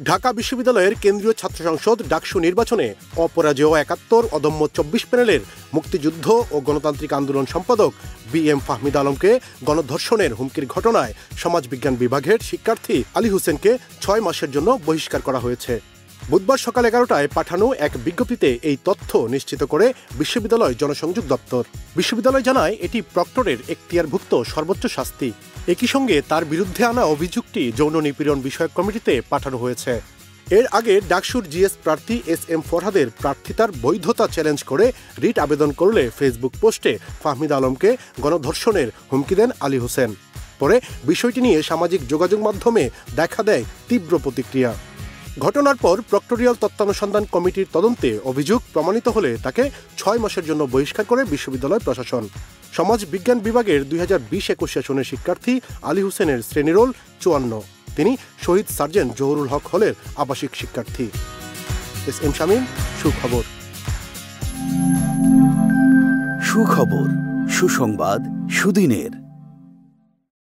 ঢাকা বিশ্ববিদ্যালয়ের কেন্দ্রীয় ছাত্র সংসদ ডাকসু নির্বাচনে অপরাজেয় ৭১ অদম্য ২৪ প্যানেলের মুক্তিযুদ্ধ ও গণতান্ত্রিক আন্দোলন সম্পাদক বি.এম. ফাহমিদা আলমকে গণধর্ষণের হুমকির ঘটনায় সমাজবিজ্ঞান বিভাগের শিক্ষার্থী আলী হোসেনকে ৬ মাসের জন্য বহিষ্কার করা হয়েছে। বুধবার সকাল ১১টায় পাঠানো এক বিজ্ঞপ্তিতে এই তথ্য নিশ্চিত করে বিশ্ববিদ্যালয় জনসংযোগ দপ্তর। বিশ্ববিদ্যালয় জানায় এটি প্রক্টরের এখতিয়ারভুক্ত সর্বোচ্চ শাস্তি। একই সঙ্গে তার বিরুদ্ধে আনা অভিযোগটি যৌন নিপীড়ন বিষয়ক কমিটিতে পাঠানো হয়েছে। এর আগে ডাকসুর জিএস প্রার্থী এস.এম. ফরহাদের প্রার্থিতার বৈধতা চ্যালেঞ্জ করে রিট আবেদন করলে ফেসবুক পোস্টে ফাহমিদা আলমকে গণধর্ষণের হুমকি দেন আলী হোসেন। পরে বিষয়টি নিয়ে সামাজিক যোগাযোগ মাধ্যমে দেখা দেয় তীব্র প্রতিক্রিয়া। ঘটনার পর প্রক্টোরিয়াল তত্ত্বানুসন্ধান কমিটির তদন্তে অভিযোগ প্রমাণিত হলে তাকে ৬ মাসের জন্য বহিষ্কার করে বিশ্ববিদ্যালয় প্রশাসন। সমাজ বিজ্ঞান বিভাগের ২০২০-২১ সেশনের শিক্ষার্থী আলী হোসেনের শ্রেণীরোল ৫৪। তিনি শহীদ সার্জেন্ট জহুরুল হক হলের আবাসিক শিক্ষার্থী। এস.এম. শামীম, সুখবর। সুখবর, সুসংবাদ সুদিনের।